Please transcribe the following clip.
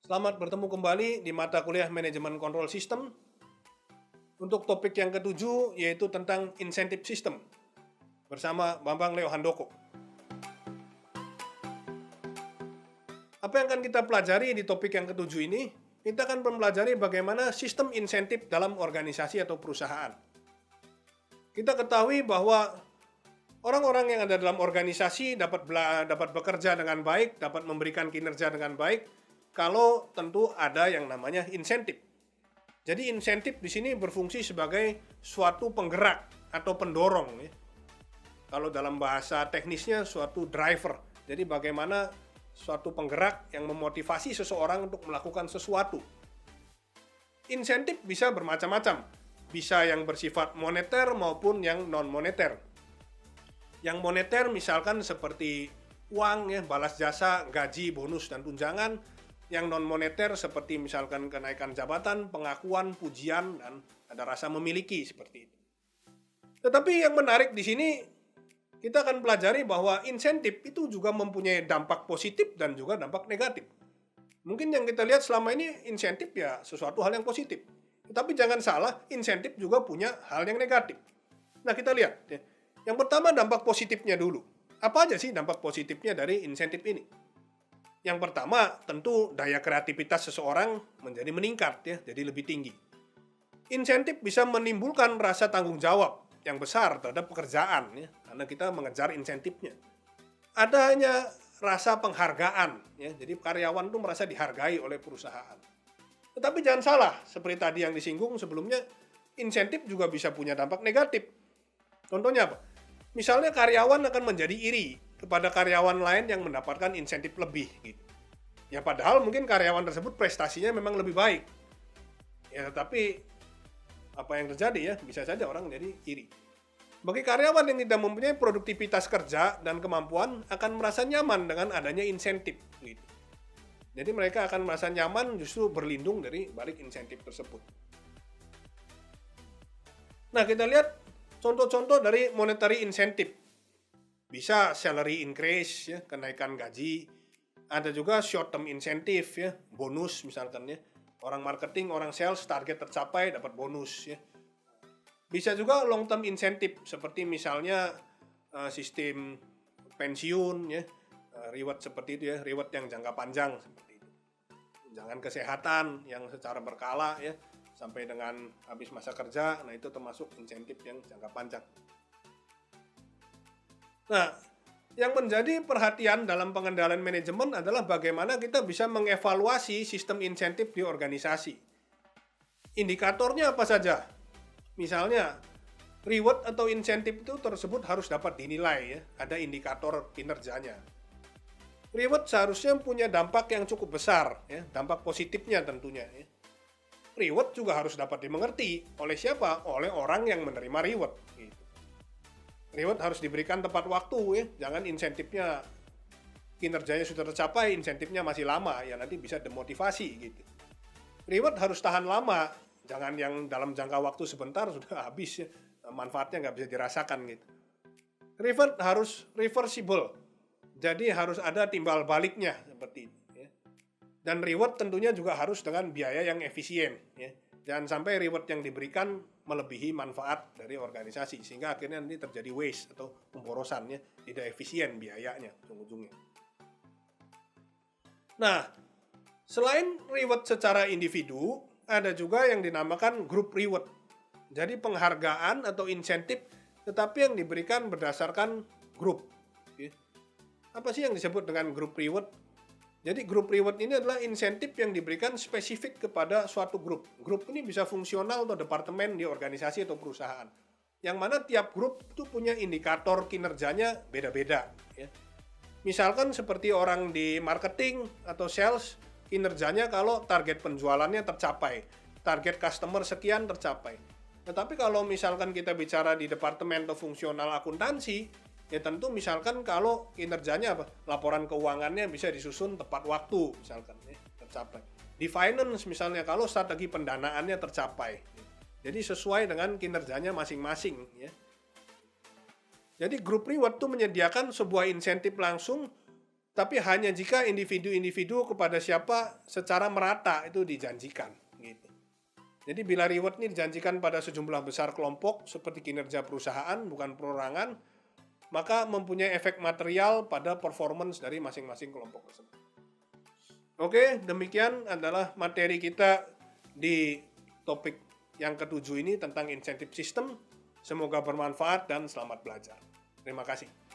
Selamat bertemu kembali di mata kuliah Manajemen Kontrol Sistem untuk topik yang ketujuh, yaitu tentang insentif sistem bersama Bambang Leo Handoko. Apa yang akan kita pelajari di topik yang ketujuh ini? Kita akan mempelajari bagaimana sistem insentif dalam organisasi atau perusahaan. Kita ketahui bahwa orang-orang yang ada dalam organisasi dapat bekerja dengan baik, dapat memberikan kinerja dengan baik, kalau tentu ada yang namanya insentif. Jadi insentif di sini berfungsi sebagai suatu penggerak atau pendorong. Ya. Kalau dalam bahasa teknisnya suatu driver. Jadi bagaimana suatu penggerak yang memotivasi seseorang untuk melakukan sesuatu. Insentif bisa bermacam-macam. Bisa yang bersifat moneter maupun yang non-moneter. Yang moneter misalkan seperti uang, ya, balas jasa, gaji, bonus, dan tunjangan. Yang non-moneter seperti misalkan kenaikan jabatan, pengakuan, pujian, dan ada rasa memiliki seperti itu. Tetapi yang menarik di sini, kita akan pelajari bahwa insentif itu juga mempunyai dampak positif dan juga dampak negatif. Mungkin yang kita lihat selama ini insentif ya sesuatu hal yang positif. Tetapi jangan salah, insentif juga punya hal yang negatif. Nah kita lihat, ya. Yang pertama dampak positifnya dulu. Apa aja sih dampak positifnya dari insentif ini? Yang pertama, tentu daya kreativitas seseorang menjadi meningkat, ya, jadi lebih tinggi. Insentif bisa menimbulkan rasa tanggung jawab yang besar terhadap pekerjaan, ya, karena kita mengejar insentifnya. Adanya rasa penghargaan, ya, jadi karyawan itu merasa dihargai oleh perusahaan. Tetapi jangan salah, seperti tadi yang disinggung sebelumnya, insentif juga bisa punya dampak negatif. Contohnya apa? Misalnya karyawan akan menjadi iri kepada karyawan lain yang mendapatkan insentif lebih. Gitu. Ya padahal mungkin karyawan tersebut prestasinya memang lebih baik. Ya tapi apa yang terjadi ya, bisa saja orang jadi iri. Bagi karyawan yang tidak mempunyai produktivitas kerja dan kemampuan akan merasa nyaman dengan adanya insentif. Gitu. Jadi mereka akan merasa nyaman justru berlindung dari balik insentif tersebut. Nah kita lihat contoh-contoh dari monetary insentif. Bisa salary increase, ya, kenaikan gaji. Ada juga short term incentive, ya, bonus misalkan, ya. Orang marketing, orang sales target tercapai dapat bonus, ya. Bisa juga long term incentive seperti misalnya sistem pensiun, ya, reward seperti itu, ya, reward yang jangka panjang seperti itu. Tunjangan kesehatan yang secara berkala, ya, sampai dengan habis masa kerja, nah itu termasuk insentif yang jangka panjang. Nah, yang menjadi perhatian dalam pengendalian manajemen adalah bagaimana kita bisa mengevaluasi sistem insentif di organisasi. Indikatornya apa saja? Misalnya, reward atau insentif itu tersebut harus dapat dinilai, ya. Ada indikator kinerjanya. Reward seharusnya punya dampak yang cukup besar, ya. Dampak positifnya tentunya. Ya. Reward juga harus dapat dimengerti oleh siapa? Oleh orang yang menerima reward. Gitu. Reward harus diberikan tepat waktu, ya. Jangan insentifnya kinerjanya sudah tercapai, insentifnya masih lama, ya nanti bisa demotivasi gitu. Reward harus tahan lama, jangan yang dalam jangka waktu sebentar sudah habis, ya. Manfaatnya nggak bisa dirasakan gitu. Reward harus reversible, jadi harus ada timbal baliknya seperti itu. Ya. Dan reward tentunya juga harus dengan biaya yang efisien. Ya. Jangan sampai reward yang diberikan melebihi manfaat dari organisasi sehingga akhirnya nanti terjadi waste atau pemborosannya, tidak efisien biayanya ujung-ujungnya. Nah, selain reward secara individu, ada juga yang dinamakan group reward. Jadi penghargaan atau insentif tetapi yang diberikan berdasarkan grup. Apa sih yang disebut dengan group reward? Jadi group reward ini adalah insentif yang diberikan spesifik kepada suatu grup. Grup ini bisa fungsional atau departemen di organisasi atau perusahaan. Yang mana tiap grup itu punya indikator kinerjanya beda-beda. Ya. Misalkan seperti orang di marketing atau sales, kinerjanya kalau target penjualannya tercapai. Target customer sekian tercapai. Tetapi kalau misalkan kita bicara di departemen atau fungsional akuntansi, ya tentu misalkan kalau kinerjanya apa? Laporan keuangannya bisa disusun tepat waktu misalkan, ya, tercapai. Di finance misalnya kalau strategi pendanaannya tercapai. Jadi sesuai dengan kinerjanya masing-masing, ya. Jadi group reward itu menyediakan sebuah insentif langsung tapi hanya jika individu-individu kepada siapa secara merata itu dijanjikan. Gitu. Jadi bila reward ini dijanjikan pada sejumlah besar kelompok seperti kinerja perusahaan, bukan perorangan, maka mempunyai efek material pada performance dari masing-masing kelompok tersebut. Oke, demikian adalah materi kita di topik yang ketujuh ini tentang insentif sistem. Semoga bermanfaat dan selamat belajar. Terima kasih.